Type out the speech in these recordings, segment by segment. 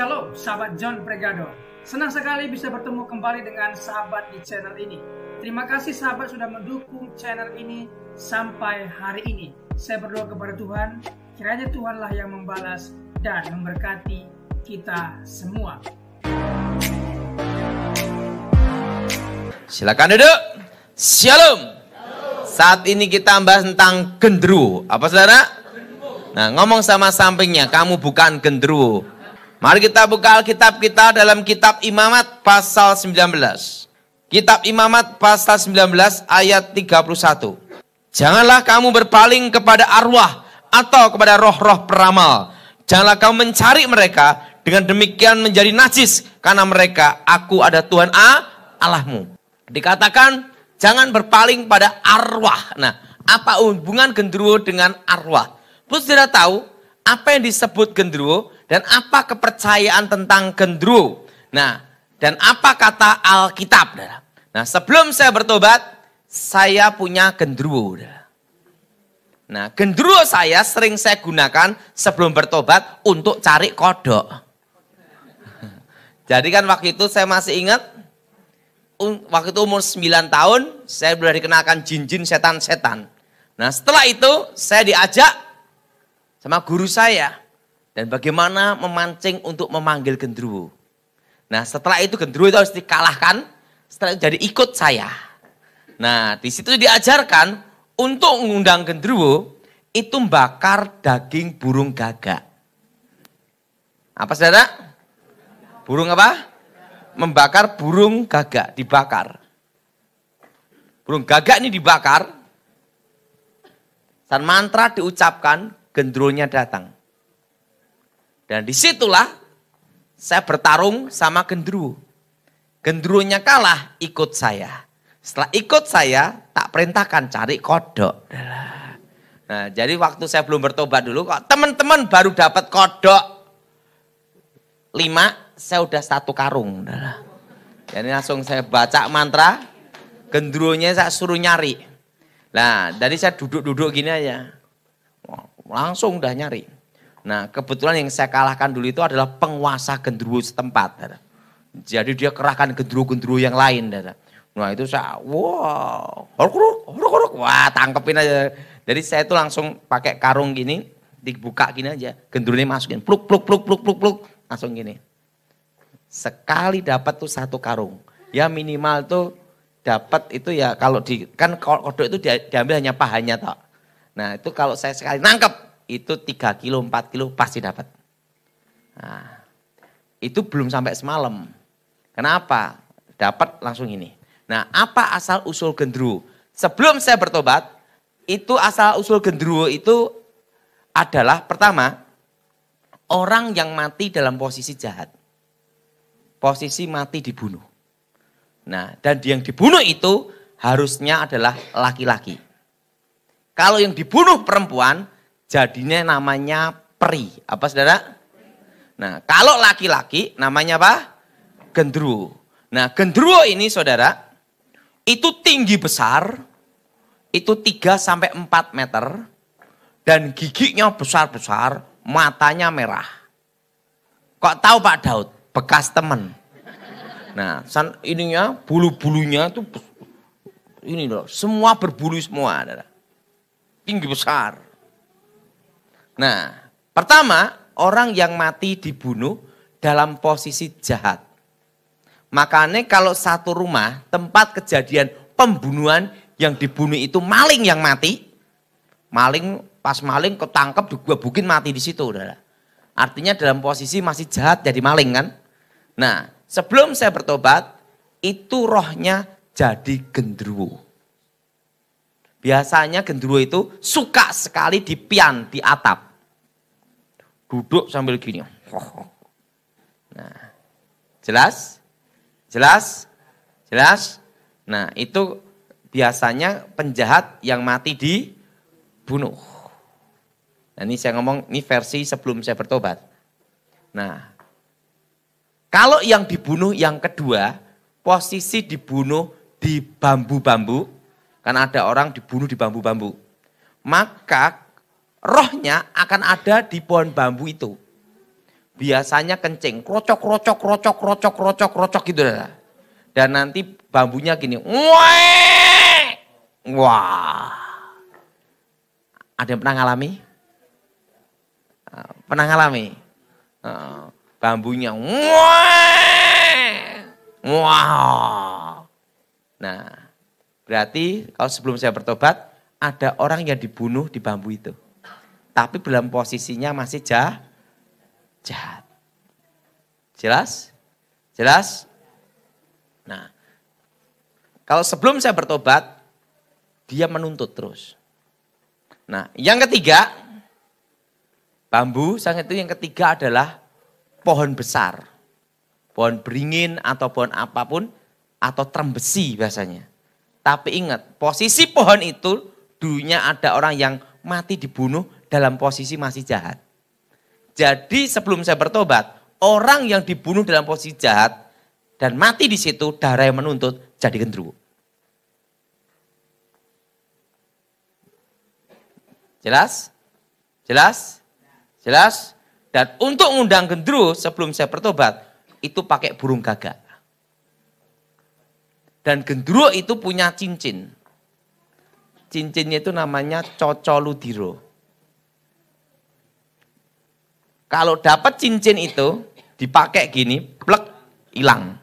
Shalom, sahabat John Pregado. Senang sekali bisa bertemu kembali dengan sahabat di channel ini. Terima kasih sahabat sudah mendukung channel ini sampai hari ini. Saya berdoa kepada Tuhan, kiranya Tuhanlah yang membalas dan memberkati kita semua. Silakan duduk. Shalom. Saat ini kita bahas tentang genderuwo. Apa saudara? Nah, ngomong sama sampingnya, kamu bukan genderuwo. Mari kita buka Alkitab kita dalam kitab Imamat pasal 19. Kitab Imamat pasal 19 ayat 31. Janganlah kamu berpaling kepada arwah atau kepada roh-roh peramal. Janganlah kamu mencari mereka, dengan demikian menjadi najis. Karena mereka, aku ada Tuhan Allahmu. Dikatakan, jangan berpaling pada arwah. Nah, apa hubungan genderuwo dengan arwah? Terus saudara tahu, apa yang disebut genderuwo? Dan apa kepercayaan tentang genderuwo? Nah, dan apa kata Alkitab? Nah, sebelum saya bertobat, saya punya genderuwo. Nah, genderuwo saya sering saya gunakan sebelum bertobat untuk cari kodok. Jadi kan waktu itu saya masih ingat, waktu itu umur 9 tahun, saya sudah dikenalkan jin-jin, setan-setan. Nah, setelah itu saya diajak sama guru saya. Dan bagaimana memancing untuk memanggil genderuwo. Nah, setelah itu genderuwo itu harus dikalahkan. Setelah itu jadi ikut saya. Nah, di situ diajarkan untuk mengundang genderuwo itu membakar daging burung gagak. Apa saudara? Burung apa? Membakar burung gagak, dibakar. Burung gagak ini dibakar. Dan mantra diucapkan, genderuwonya datang. Dan disitulah saya bertarung sama genderuwo. Genderuwonya kalah, ikut saya. Setelah ikut saya, tak perintahkan cari kodok. Nah, jadi waktu saya belum bertobat dulu, kok teman-teman baru dapat kodok 5, saya udah 1 karung. Jadi langsung saya baca mantra, genderuwonya saya suruh nyari. Nah, dari saya duduk-duduk gini aja. Langsung udah nyari. Nah, kebetulan yang saya kalahkan dulu itu adalah penguasa genderuwo setempat. Jadi dia kerahkan genderuwo-genderuwo yang lain. Nah, itu saya, wah, tangkepin aja. Jadi saya itu langsung pakai karung gini, dibuka gini aja. Genderuwonya masukin, pluk, langsung gini. Sekali dapat tuh 1 karung. Ya minimal tuh dapat itu ya, kalau kan kodok itu diambil hanya pahanya toh. Nah, itu kalau saya sekali nangkep, itu 3 kilo, 4 kilo pasti dapat. Nah, itu belum sampai semalam. Kenapa? Dapat langsung ini. Nah, apa asal usul genderuwo? Sebelum saya bertobat, itu asal usul genderuwo itu adalah pertama, orang yang mati dalam posisi jahat. Posisi mati dibunuh. Nah, dan yang dibunuh itu harusnya adalah laki-laki. Kalau yang dibunuh perempuan, jadinya namanya peri. Apa saudara? Nah, kalau laki-laki namanya apa? Genderuwo. Nah, genderuwo ini saudara, itu tinggi besar, itu 3-4 meter, dan giginya besar-besar, matanya merah. Kok tahu Pak Daud? Bekas teman. Nah, ininya, bulu-bulunya itu, ini loh, semua berbulu semua. Saudara. Tinggi besar. Nah, pertama, orang yang mati dibunuh dalam posisi jahat. Makanya kalau satu rumah, tempat kejadian pembunuhan yang dibunuh itu maling yang mati. Pas maling ketangkep digebukin mati di situ. Saudara. Artinya dalam posisi masih jahat jadi maling kan. Nah, sebelum saya bertobat, itu rohnya jadi genderuwo. Biasanya genderuwo itu suka sekali di pian, di atap. Duduk sambil gini. Nah, jelas? Nah, itu biasanya penjahat yang mati dibunuh. Nah, ini saya ngomong, ini versi sebelum saya bertobat. Nah, kalau yang dibunuh yang kedua, posisi dibunuh di bambu-bambu. Kan ada orang dibunuh di bambu-bambu. Maka rohnya akan ada di pohon bambu itu. biasanya kencing, krocok, krocok, krocok, krocok, krocok, krocok gitu. Dan nanti bambunya gini, wah. Ada yang pernah ngalami? Pernah ngalami? Bambunya, wah. Nah, berarti kalau sebelum saya bertobat, ada orang yang dibunuh di bambu itu. Tapi dalam posisinya masih jahat. Jelas? Jelas? Nah, kalau sebelum saya bertobat, dia menuntut terus. Nah, yang ketiga, bambu sang itu yang ketiga adalah pohon besar. Pohon beringin atau pohon apapun, atau trembesi biasanya. Tapi ingat, posisi pohon itu dulunya ada orang yang mati dibunuh dalam posisi masih jahat. Jadi sebelum saya bertobat, orang yang dibunuh dalam posisi jahat dan mati di situ, darah yang menuntut jadi genderuwo. Jelas? Jelas? Jelas? Dan untuk ngundang genderuwo sebelum saya bertobat, itu pakai burung gagak. Dan genderuwo itu punya cincin. Cincinnya itu namanya cocoludiro. Kalau dapat cincin itu, dipakai gini, plek, hilang.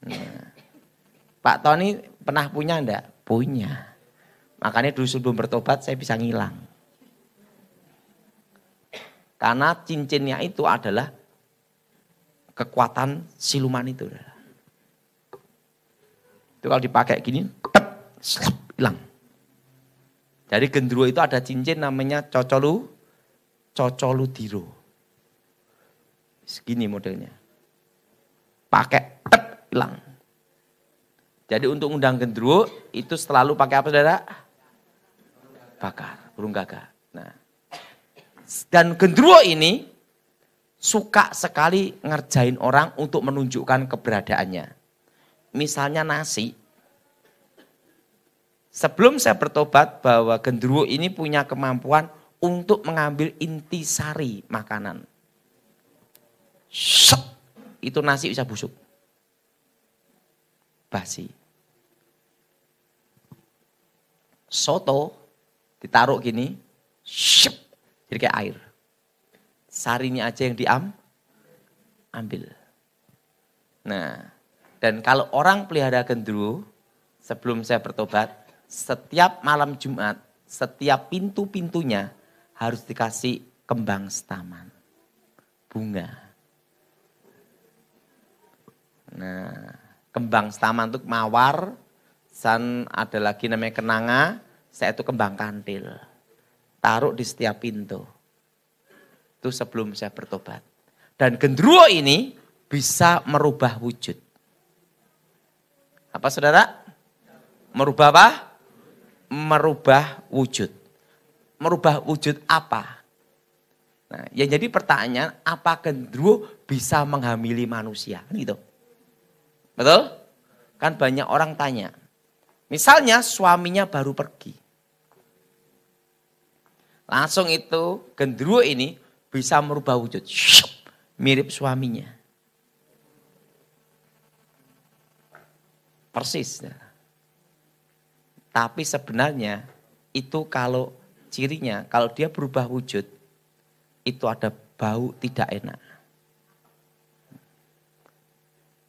Nah, Pak Tony pernah punya enggak? Punya. Makanya dulu sebelum bertobat saya bisa ngilang. Karena cincinnya itu adalah kekuatan siluman itu. Itu kalau dipakai gini, tep, slap, hilang. Jadi genderuwo itu ada cincin namanya cocoludiro. Segini modelnya. Pakai, tep, hilang. Jadi untuk undang genderuwo itu selalu pakai apa saudara? Bakar, burung gagak. Nah, dan genderuwo ini suka sekali ngerjain orang untuk menunjukkan keberadaannya. Misalnya nasi. Sebelum saya bertobat bahwa genderuwo ini punya kemampuan untuk mengambil intisari makanan. Shop, itu nasi bisa busuk. Basi. Soto ditaruh gini, shop, jadi kayak air. Sarinya aja yang diambil. Nah, dan kalau orang pelihara genderuwo, sebelum saya bertobat, setiap malam Jumat, setiap pintu-pintunya harus dikasih kembang setaman. Bunga. Nah, kembang setaman itu mawar, dan ada lagi namanya kenanga, saya itu kembang kantil. Taruh di setiap pintu. Itu sebelum saya bertobat. Dan genderuwo ini bisa merubah wujud. Apa saudara? Merubah apa? Merubah wujud. Merubah wujud apa? Nah, yang jadi pertanyaan, apa genderuwo bisa menghamili manusia? Gitu. Betul? Kan banyak orang tanya. Misalnya suaminya baru pergi. Langsung itu genderuwo ini bisa merubah wujud. Mirip suaminya. Persis. Tapi sebenarnya itu kalau cirinya, kalau dia berubah wujud, itu ada bau tidak enak.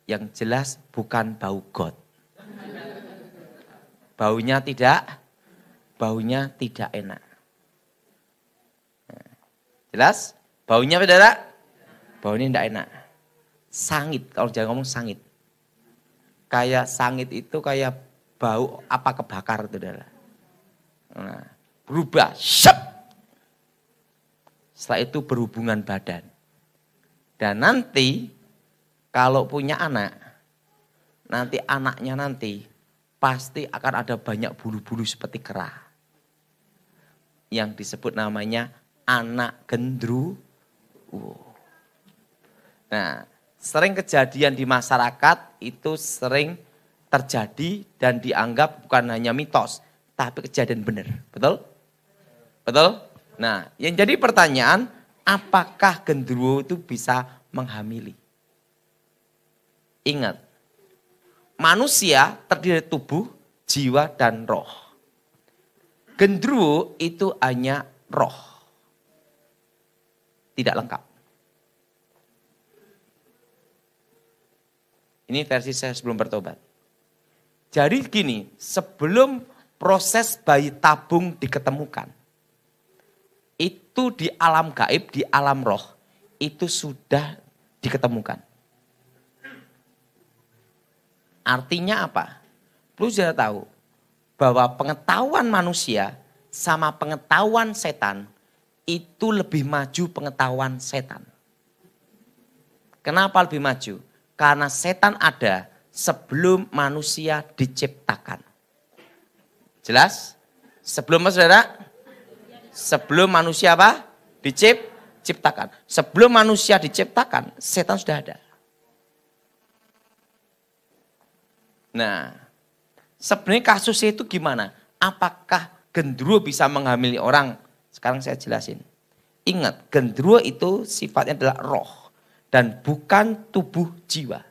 Yang jelas bukan bau got. Baunya tidak enak. Jelas? Baunya saudara? Baunya tidak enak. Sangit, kalau jangan ngomong sangit. Kayak sangit itu kayak bau apa kebakar itu saudara. Nah, berubah, syep. Setelah itu berhubungan badan. Dan nanti kalau punya anak, nanti anaknya pasti akan ada banyak bulu-bulu seperti kera. Yang disebut namanya anak genderuwo. Nah, sering kejadian di masyarakat itu sering terjadi dan dianggap bukan hanya mitos, tapi kejadian benar. Betul? Betul? Nah, yang jadi pertanyaan, apakah genderuwo itu bisa menghamili? Ingat, manusia terdiri dari tubuh, jiwa, dan roh. Genderuwo itu hanya roh. Tidak lengkap. Ini versi saya sebelum bertobat. Jadi gini, sebelum proses bayi tabung diketemukan, itu di alam gaib, di alam roh, itu sudah diketemukan. Artinya apa? Perlu sudah tahu bahwa pengetahuan manusia sama pengetahuan setan itu lebih maju pengetahuan setan. Kenapa lebih maju? Karena setan ada sebelum manusia diciptakan. Jelas? Sebelum apa saudara? Sebelum manusia apa? Diciptakan. Sebelum manusia diciptakan, setan sudah ada. Nah, sebenarnya kasusnya itu gimana? Apakah genderuwo bisa menghamili orang? Sekarang saya jelasin. Ingat, genderuwo itu sifatnya adalah roh dan bukan tubuh jiwa.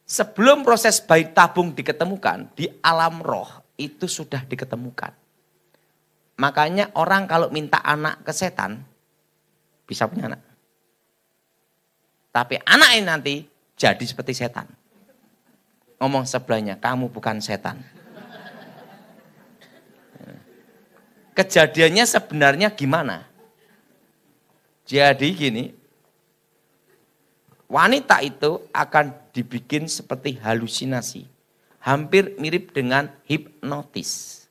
Sebelum proses bayi tabung diketemukan, di alam roh itu sudah diketemukan. Makanya orang kalau minta anak ke setan, bisa punya anak. Tapi anak ini nanti jadi seperti setan. Ngomong sebelahnya, kamu bukan setan. Kejadiannya sebenarnya gimana? Jadi gini, wanita itu akan dibikin seperti halusinasi. Hampir mirip dengan hipnotis.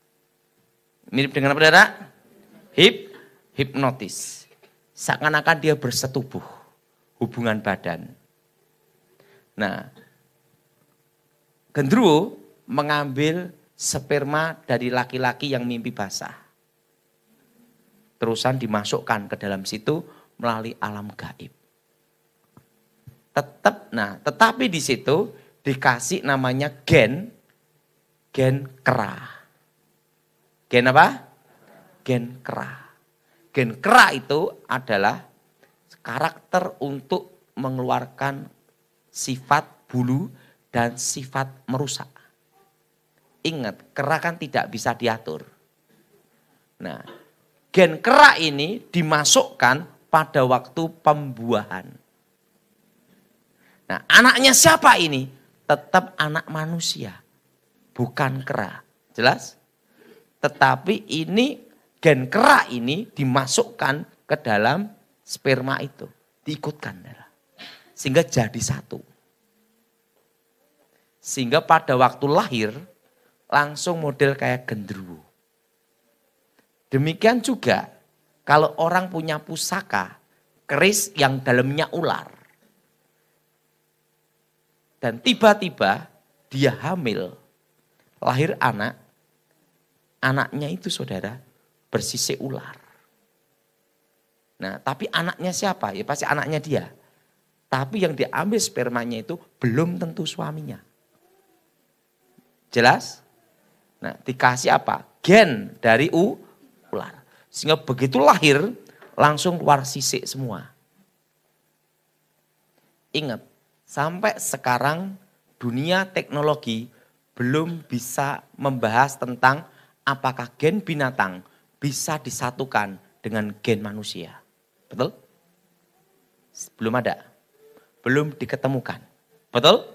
Mirip dengan apa saudara? Hipnotis. Seakan-akan dia bersetubuh, hubungan badan. Nah, genderuwo mengambil sperma dari laki-laki yang mimpi basah. Terusan dimasukkan ke dalam situ melalui alam gaib. Tetapi di situ dikasih namanya gen kera. Gen apa? Gen kera. Gen kera itu adalah karakter untuk mengeluarkan sifat bulu dan sifat merusak. Ingat, kera kan tidak bisa diatur. Nah, gen kera ini dimasukkan pada waktu pembuahan. Nah, anaknya siapa ini? Tetap anak manusia, bukan kera. Jelas? Tetapi ini gen kera ini dimasukkan ke dalam sperma itu. Diikutkan. Sehingga jadi satu. Sehingga pada waktu lahir langsung model kayak genderuwo. Demikian juga kalau orang punya pusaka keris yang dalamnya ular. Dan tiba-tiba dia hamil, lahir anak, anaknya itu saudara bersisik ular. Nah, tapi anaknya siapa? Ya pasti anaknya dia. Tapi yang diambil spermanya itu belum tentu suaminya. Jelas? Nah, dikasih apa? Gen dari ular. Sehingga begitu lahir, langsung keluar sisik semua. Ingat, sampai sekarang dunia teknologi belum bisa membahas tentang apakah gen binatang bisa disatukan dengan gen manusia. Betul? Belum ada. Belum diketemukan. Betul?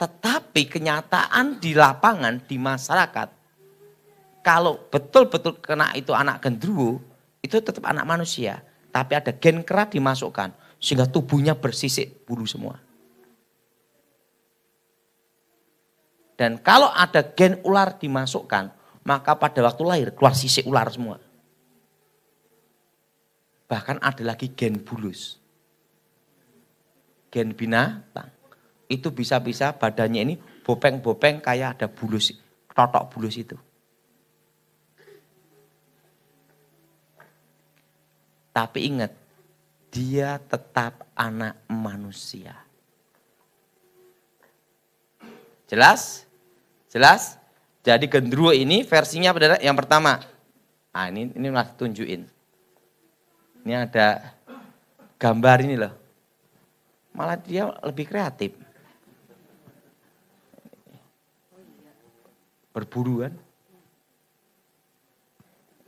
Tetapi kenyataan di lapangan, di masyarakat, kalau betul-betul kena itu anak genderuwo, itu tetap anak manusia. Tapi ada gen kera dimasukkan, sehingga tubuhnya bersisik bulu semua. Dan kalau ada gen ular dimasukkan, maka pada waktu lahir keluar sisik ular semua. Bahkan ada lagi gen bulus. Gen binatang. Itu bisa-bisa badannya ini bopeng-bopeng kayak ada bulus, totok bulus itu. Tapi ingat, dia tetap anak manusia. Jelas? Jelas? Jadi genderuwo ini versinya adalah yang pertama, Ah ini malah tunjukin. Ini ada gambar ini loh. Malah dia lebih kreatif. Berburu kan.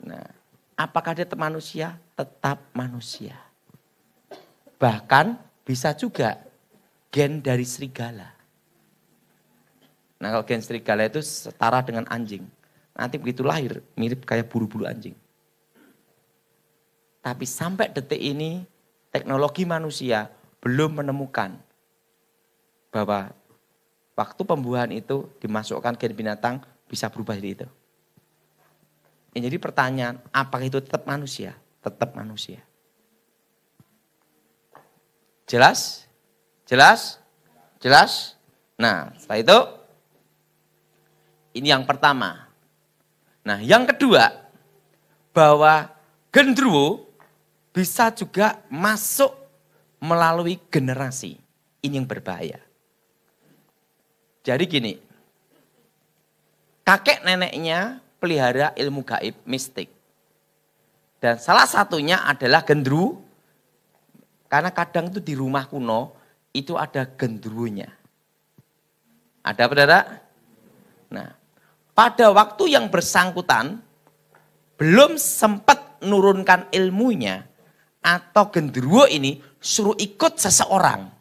Nah, apakah dia tetap manusia? Tetap manusia. Bahkan bisa juga gen dari serigala. Nah kalau gen serigala itu setara dengan anjing. Nanti begitu lahir mirip kayak bulu-bulu anjing. Tapi sampai detik ini teknologi manusia belum menemukan bahwa waktu pembuahan itu dimasukkan gen binatang bisa berubah jadi itu. Jadi pertanyaan, apakah itu tetap manusia? Tetap manusia. Jelas? Jelas? Jelas? Nah, setelah itu, ini yang pertama. Nah, yang kedua, bahwa genderuwo bisa juga masuk melalui generasi. Ini yang berbahaya. Jadi gini, kakek neneknya pelihara ilmu gaib mistik. Dan salah satunya adalah genderuwo. Karena kadang itu di rumah kuno itu ada genderuwonya. Ada apa, saudara? Nah, pada waktu yang bersangkutan belum sempat nurunkan ilmunya atau genderuwo ini suruh ikut seseorang.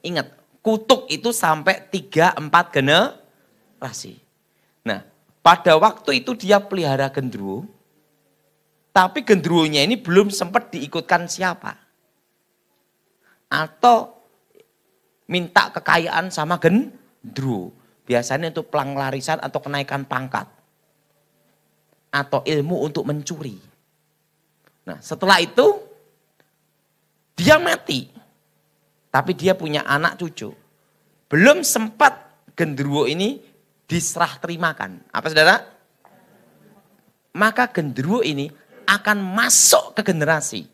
Ingat, kutuk itu sampai 3-4 generasi. Nah, pada waktu itu dia pelihara genderuwo, tapi genderuwonya ini belum sempat diikutkan siapa. Atau minta kekayaan sama genderuwo. Biasanya untuk pelangglarisan atau kenaikan pangkat. Atau ilmu untuk mencuri. Nah setelah itu dia mati. Tapi dia punya anak cucu. Belum sempat genderuwo ini diserah terimakan. Apa saudara? Maka genderuwo ini akan masuk ke generasi.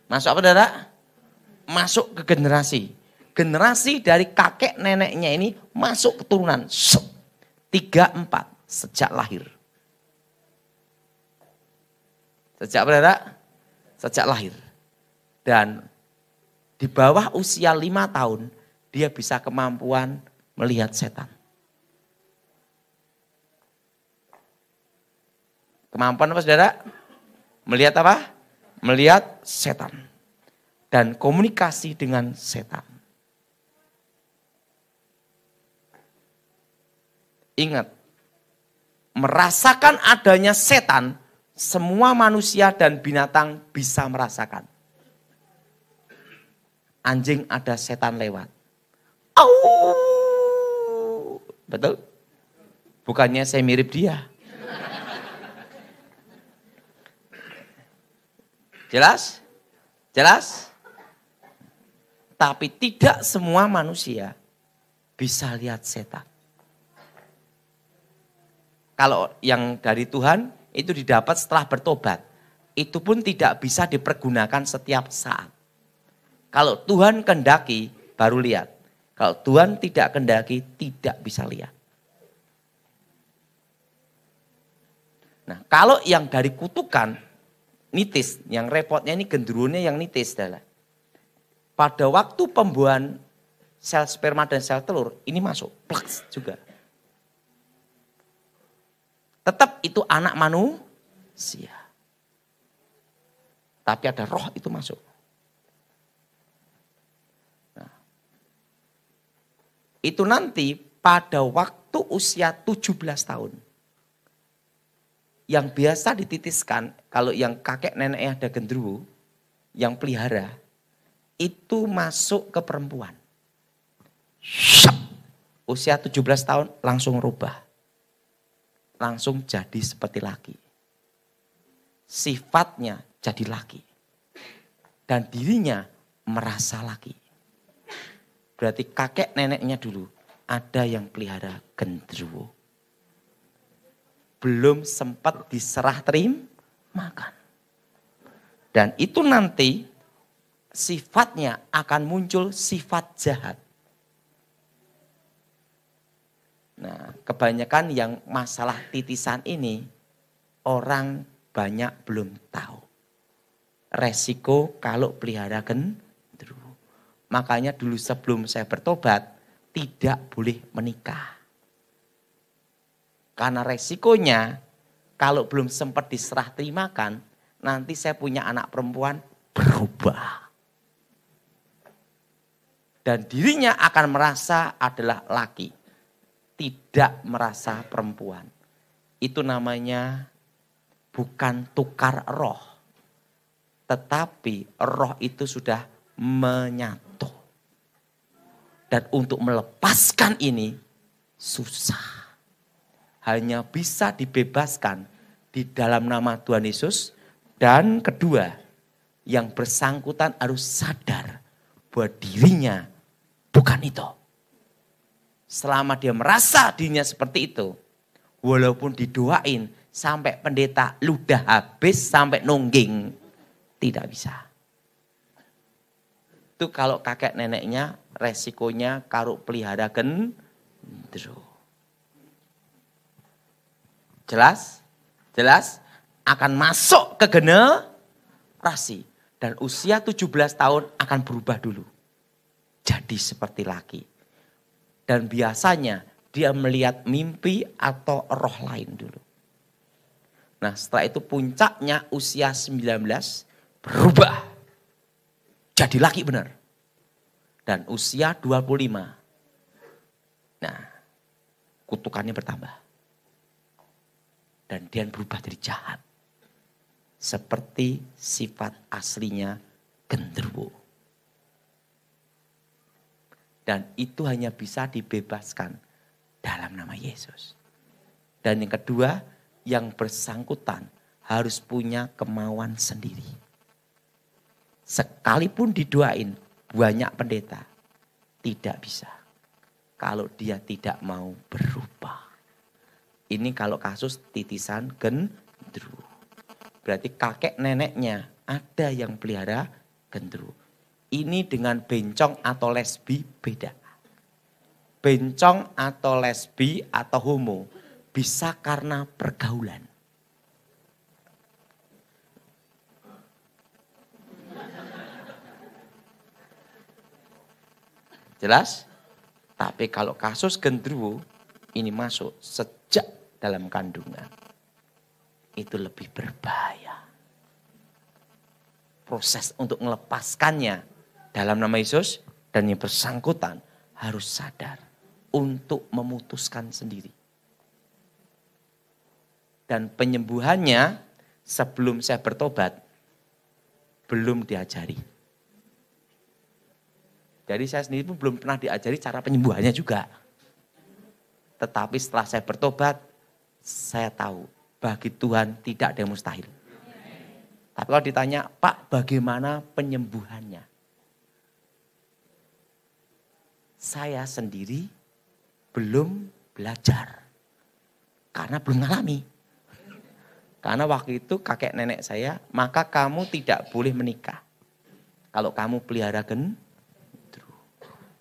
Masuk apa saudara? Masuk ke generasi. Generasi dari kakek neneknya ini masuk keturunan. 3-4 sejak lahir. Sejak apa saudara? Sejak lahir. Dan di bawah usia 5 tahun, dia bisa kemampuan melihat setan. Kemampuan apa saudara? Melihat apa? Melihat setan. Dan komunikasi dengan setan. Ingat, merasakan adanya setan, semua manusia dan binatang bisa merasakan. Anjing ada setan lewat. Au! Betul? Bukannya saya mirip dia. Jelas? Jelas? Tapi tidak semua manusia bisa lihat setan. Kalau yang dari Tuhan itu didapat setelah bertobat. Itu pun tidak bisa dipergunakan setiap saat. Kalau Tuhan kehendaki baru lihat. Kalau Tuhan tidak kehendaki tidak bisa lihat. Nah kalau yang dari kutukan nitis. Yang repotnya ini genderuwonya yang nitis adalah. Pada waktu pembuahan sel sperma dan sel telur ini masuk. Plaks juga. Tetap itu anak manusia. Tapi ada roh itu masuk. Nah, itu nanti pada waktu usia 17 tahun. Yang biasa dititiskan, kalau yang kakek neneknya ada genderuwo, yang pelihara, itu masuk ke perempuan. Usia 17 tahun langsung rubah. Langsung jadi seperti laki. Sifatnya jadi laki. Dan dirinya merasa laki. Berarti kakek neneknya dulu ada yang pelihara genderuwo. Belum sempat diserah terimakan. Dan itu nanti sifatnya akan muncul sifat jahat. Nah, kebanyakan yang masalah titisan ini orang banyak belum tahu. Resiko kalau pelihara genderuwo. Makanya dulu sebelum saya bertobat tidak boleh menikah. Karena resikonya kalau belum sempat diserah terimakan, nanti saya punya anak perempuan berubah. Dan dirinya akan merasa adalah laki. Tidak merasa perempuan. Itu namanya bukan tukar roh. Tetapi roh itu sudah menyatu. Dan untuk melepaskan ini susah. Hanya bisa dibebaskan di dalam nama Tuhan Yesus. Dan kedua, yang bersangkutan harus sadar bahwa dirinya bukan itu. Selama dia merasa dirinya seperti itu, walaupun didoain sampai pendeta ludah habis sampai nungging, tidak bisa. Itu kalau kakek neneknya resikonya karo pelihara genderuwo. Jelas? Jelas? Akan masuk ke generasi. Dan usia 17 tahun akan berubah dulu. Jadi seperti laki. Dan biasanya dia melihat mimpi atau roh lain dulu. Nah setelah itu puncaknya usia 19 berubah. Jadi laki benar. Dan usia 25. Nah kutukannya bertambah. Dan dia berubah jadi jahat. Seperti sifat aslinya genderuwo. Dan itu hanya bisa dibebaskan dalam nama Yesus. Dan yang kedua, yang bersangkutan harus punya kemauan sendiri. Sekalipun didoain banyak pendeta, tidak bisa. Kalau dia tidak mau berubah. Ini kalau kasus titisan genderuwo. Berarti kakek neneknya ada yang pelihara genderuwo. Ini dengan bencong atau lesbi beda. Bencong atau lesbi atau homo bisa karena pergaulan. Jelas? Tapi kalau kasus genderuwo ini masuk sejak dalam kandungan. Itu lebih berbahaya. Proses untuk melepaskannya dalam nama Yesus dan yang bersangkutan harus sadar untuk memutuskan sendiri. Dan penyembuhannya sebelum saya bertobat belum diajari. Jadi saya sendiri pun belum pernah diajari cara penyembuhannya juga. Tetapi setelah saya bertobat, saya tahu bagi Tuhan tidak ada yang mustahil. Tapi kalau ditanya, Pak bagaimana penyembuhannya? Saya sendiri belum belajar. Karena belum mengalami. Karena waktu itu kakek nenek saya, maka kamu tidak boleh menikah. Kalau kamu pelihara genderuwo.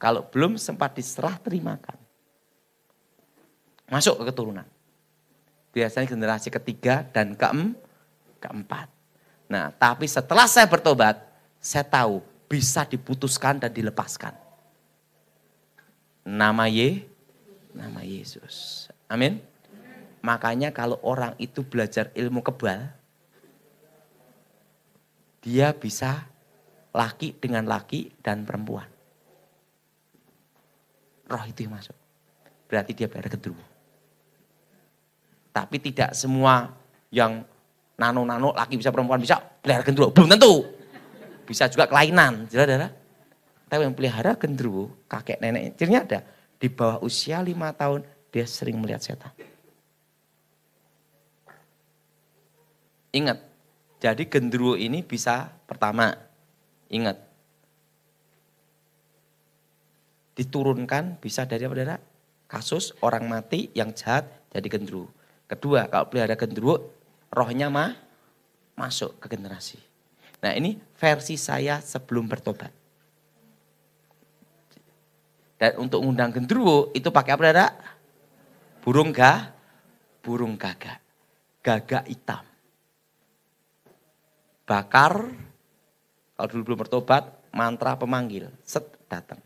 Kalau belum sempat diserah terimakan. Masuk ke keturunan. Biasanya generasi ketiga dan keempat. Nah, tapi setelah saya bertobat, saya tahu bisa diputuskan dan dilepaskan. Nama Yesus. Amin. Makanya kalau orang itu belajar ilmu kebal, dia bisa laki dengan laki dan perempuan. Roh itu yang masuk. Berarti dia pelihara genderuwo. Tapi tidak semua yang nano-nano laki bisa perempuan bisa pelihara genderuwo. Belum tentu. Bisa juga kelainan. Saudara-saudara. Tapi yang pelihara genderuwo, kakek nenek, cirinya ada. Di bawah usia 5 tahun, dia sering melihat setan. Ingat, jadi genderuwo ini bisa pertama, ingat. Diturunkan bisa dari apa, saudara? Kasus orang mati yang jahat jadi genderuwo. Kedua, kalau pelihara genderuwo, rohnya masuk ke generasi. Nah ini versi saya sebelum bertobat. Dan untuk ngundang genderuwo itu pakai apa, saudara? Burung gagak. Gagak hitam. Bakar, kalau dulu belum bertobat, mantra pemanggil, set datang.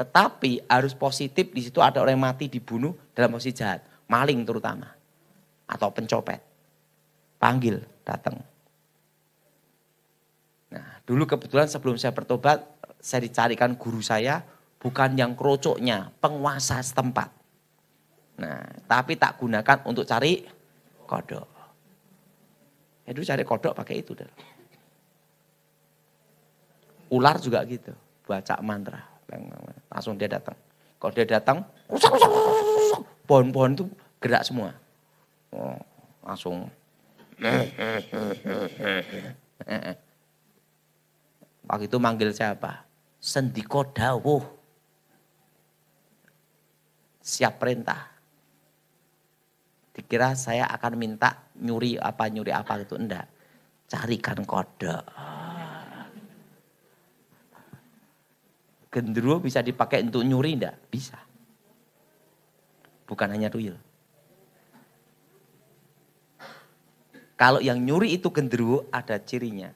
Tetapi harus positif, di situ ada orang yang mati dibunuh dalam posisi jahat, maling terutama, atau pencopet. Panggil, datang. Nah, dulu kebetulan sebelum saya bertobat, saya dicarikan guru saya, bukan yang krocoknya, penguasa setempat. Nah, tapi tak gunakan untuk cari kodok. Ya dulu cari kodok pakai itu. Ular juga gitu, baca mantra. Langsung dia datang. Kalau dia datang, pohon-pohon itu gerak semua. Oh, langsung. Waktu itu manggil siapa? Sendiko dawuh. Siap perintah. Dikira saya akan minta nyuri apa itu, enggak. Carikan kodok. Gendruwo bisa dipakai untuk nyuri enggak? Bisa. Bukan hanya tuyul. Kalau yang nyuri itu gendruwo ada cirinya.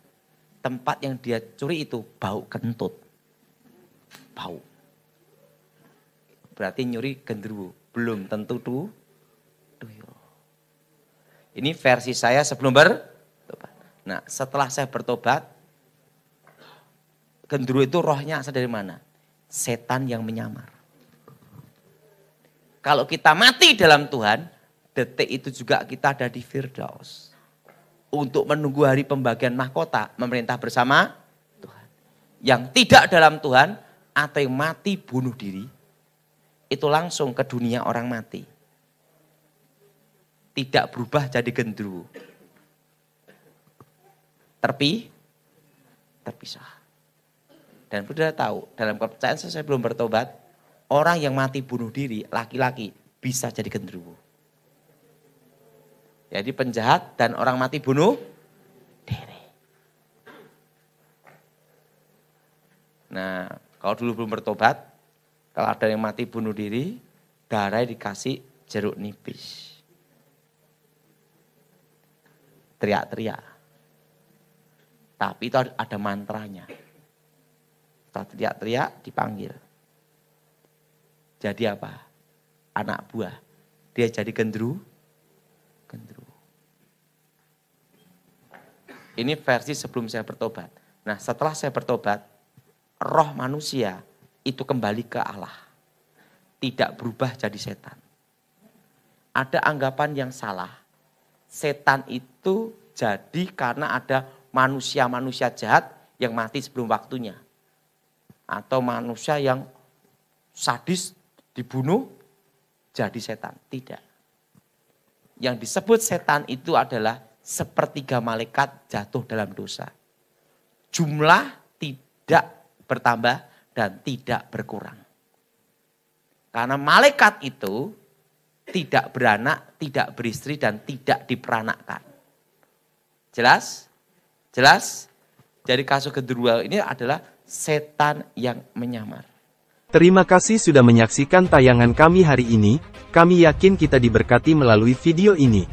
Tempat yang dia curi itu bau kentut. Bau. Berarti nyuri gendruwo. Belum tentu tuyul. Ini versi saya sebelum bertobat. Nah, setelah saya bertobat, gendruwo itu rohnya asal dari mana? Setan yang menyamar. Kalau kita mati dalam Tuhan, detik itu juga kita ada di Firdaus. Untuk menunggu hari pembagian mahkota, memerintah bersama Tuhan. Yang tidak dalam Tuhan, atau yang mati bunuh diri, itu langsung ke dunia orang mati. Tidak berubah jadi gendruwo. Terpisah. Dan saudara tahu, dalam kepercayaan saya belum bertobat, orang yang mati bunuh diri, laki-laki, bisa jadi gendruwo. Jadi penjahat dan orang mati bunuh diri. Nah, kalau dulu belum bertobat, kalau ada yang mati bunuh diri, darahnya dikasih jeruk nipis. Teriak-teriak. Tapi itu ada mantranya. Setelah teriak-teriak dipanggil. Jadi apa? Anak buah. Dia jadi gendruwo. Ini versi sebelum saya bertobat. Nah, setelah saya bertobat, roh manusia itu kembali ke Allah. Tidak berubah jadi setan. Ada anggapan yang salah. Setan itu jadi karena ada manusia-manusia jahat yang mati sebelum waktunya. Atau manusia yang sadis dibunuh jadi setan. Tidak. Yang disebut setan itu adalah sepertiga malaikat jatuh dalam dosa. Jumlah tidak bertambah dan tidak berkurang. Karena malaikat itu tidak beranak, tidak beristri, dan tidak diperanakkan. Jelas? Jelas? Jadi kasus gendruwo ini adalah setan yang menyamar. Terima kasih sudah menyaksikan tayangan kami hari ini. Kami yakin kita diberkati melalui video ini.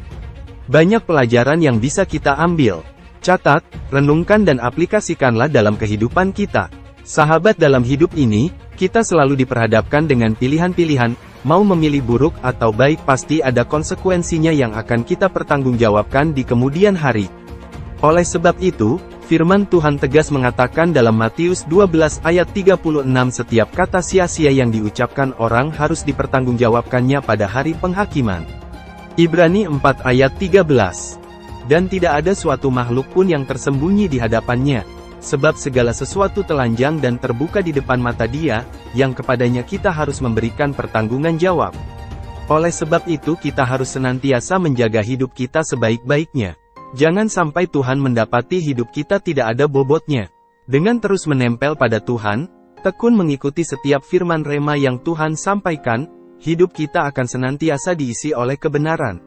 Banyak pelajaran yang bisa kita ambil. Catat, renungkan dan aplikasikanlah dalam kehidupan kita. Sahabat, dalam hidup ini, kita selalu diperhadapkan dengan pilihan-pilihan. Mau memilih buruk atau baik, pasti ada konsekuensinya yang akan kita pertanggungjawabkan di kemudian hari. Oleh sebab itu, firman Tuhan tegas mengatakan dalam Matius 12 ayat 36, setiap kata sia-sia yang diucapkan orang harus dipertanggungjawabkannya pada hari penghakiman. Ibrani 4 ayat 13. Dan tidak ada suatu makhluk pun yang tersembunyi di hadapannya, sebab segala sesuatu telanjang dan terbuka di depan mata Dia, yang kepadanya kita harus memberikan pertanggungan jawab. Oleh sebab itu kita harus senantiasa menjaga hidup kita sebaik-baiknya. Jangan sampai Tuhan mendapati hidup kita tidak ada bobotnya. Dengan terus menempel pada Tuhan, tekun mengikuti setiap firman rema yang Tuhan sampaikan, hidup kita akan senantiasa diisi oleh kebenaran.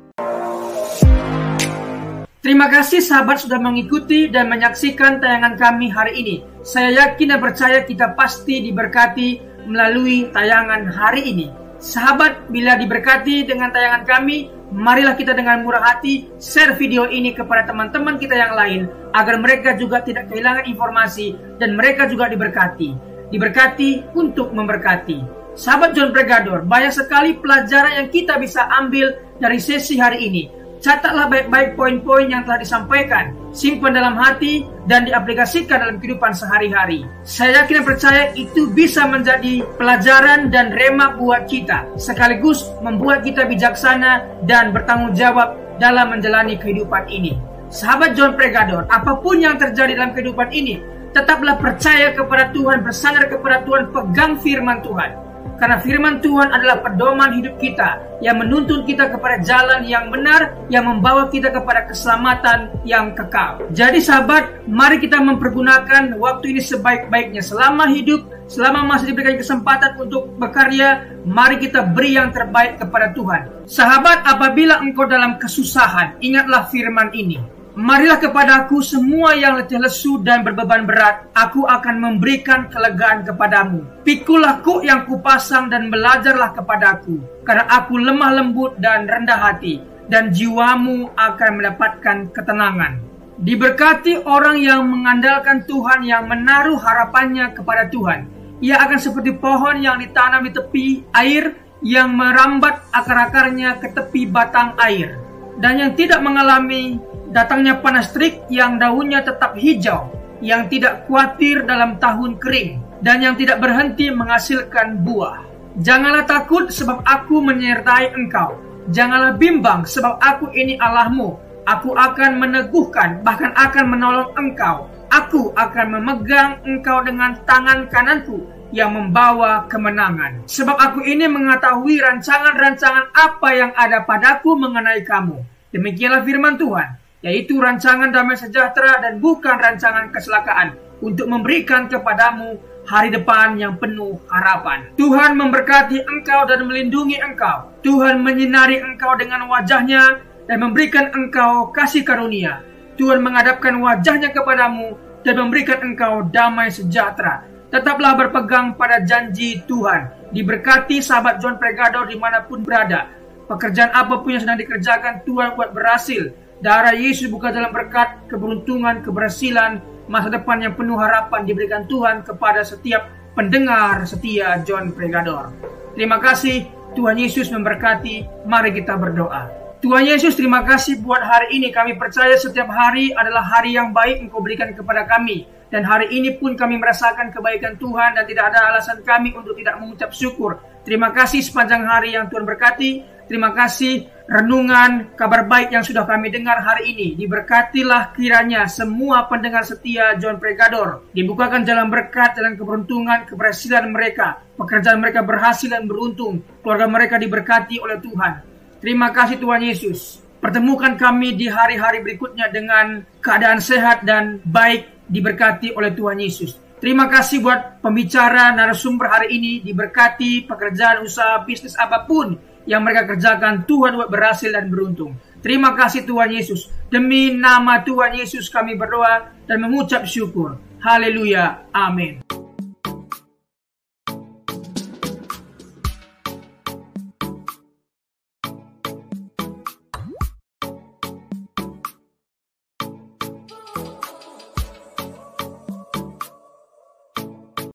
Terima kasih sahabat sudah mengikuti dan menyaksikan tayangan kami hari ini. Saya yakin dan percaya kita pasti diberkati melalui tayangan hari ini. Sahabat, bila diberkati dengan tayangan kami, marilah kita dengan murah hati share video ini kepada teman-teman kita yang lain, agar mereka juga tidak kehilangan informasi dan mereka juga diberkati. Diberkati untuk memberkati. Sahabat John Pregador, banyak sekali pelajaran yang kita bisa ambil dari sesi hari ini. Catatlah baik-baik poin-poin yang telah disampaikan, simpan dalam hati, dan diaplikasikan dalam kehidupan sehari-hari. Saya yakin dan percaya itu bisa menjadi pelajaran dan rema buat kita, sekaligus membuat kita bijaksana dan bertanggung jawab dalam menjalani kehidupan ini. Sahabat John Pregador, apapun yang terjadi dalam kehidupan ini, tetaplah percaya kepada Tuhan, bersandar kepada Tuhan, pegang firman Tuhan. Karena firman Tuhan adalah pedoman hidup kita yang menuntun kita kepada jalan yang benar, yang membawa kita kepada keselamatan yang kekal. Jadi sahabat, mari kita mempergunakan waktu ini sebaik-baiknya. Selama hidup, selama masih diberikan kesempatan untuk berkarya, mari kita beri yang terbaik kepada Tuhan. Sahabat, apabila engkau dalam kesusahan, ingatlah firman ini. Marilah kepadaku semua yang letih lesu dan berbeban berat, aku akan memberikan kelegaan kepadamu. Pikulah kuk yang kupasang dan belajarlah kepadaku, karena aku lemah lembut dan rendah hati, dan jiwamu akan mendapatkan ketenangan. Diberkati orang yang mengandalkan Tuhan, yang menaruh harapannya kepada Tuhan. Ia akan seperti pohon yang ditanam di tepi air, yang merambat akar-akarnya ke tepi batang air, dan yang tidak mengalami datangnya panas terik, yang daunnya tetap hijau, yang tidak khawatir dalam tahun kering, dan yang tidak berhenti menghasilkan buah. Janganlah takut, sebab aku menyertai engkau. Janganlah bimbang, sebab aku ini Allahmu. Aku akan meneguhkan, bahkan akan menolong engkau. Aku akan memegang engkau dengan tangan kananku yang membawa kemenangan. Sebab aku ini mengetahui rancangan-rancangan apa yang ada padaku mengenai kamu. Demikianlah firman Tuhan, yaitu rancangan damai sejahtera dan bukan rancangan kecelakaan, untuk memberikan kepadamu hari depan yang penuh harapan. Tuhan memberkati engkau dan melindungi engkau. Tuhan menyinari engkau dengan wajahnya dan memberikan engkau kasih karunia. Tuhan menghadapkan wajahnya kepadamu dan memberikan engkau damai sejahtera. Tetaplah berpegang pada janji Tuhan. Diberkati sahabat John Pregador dimanapun berada. Pekerjaan apapun yang sedang dikerjakan, Tuhan buat berhasil. Darah Yesus buka dalam berkat, keberuntungan, keberhasilan, masa depan yang penuh harapan diberikan Tuhan kepada setiap pendengar setia John Pregador. Terima kasih, Tuhan Yesus memberkati. Mari kita berdoa. Tuhan Yesus, terima kasih buat hari ini. Kami percaya setiap hari adalah hari yang baik Engkau berikan kepada kami. Dan hari ini pun kami merasakan kebaikan Tuhan dan tidak ada alasan kami untuk tidak mengucap syukur. Terima kasih sepanjang hari yang Tuhan berkati. Terima kasih renungan kabar baik yang sudah kami dengar hari ini. Diberkatilah kiranya semua pendengar setia John Pregador. Dibukakan jalan berkat, jalan keberuntungan, keberhasilan mereka. Pekerjaan mereka berhasil dan beruntung. Keluarga mereka diberkati oleh Tuhan. Terima kasih Tuhan Yesus. Pertemukan kami di hari-hari berikutnya dengan keadaan sehat dan baik, diberkati oleh Tuhan Yesus. Terima kasih buat pembicara narasumber hari ini. Diberkati pekerjaan, usaha, bisnis apapun yang mereka kerjakan, Tuhan buat berhasil dan beruntung. Terima kasih Tuhan Yesus. Demi nama Tuhan Yesus kami berdoa dan mengucap syukur. Haleluya. Amin.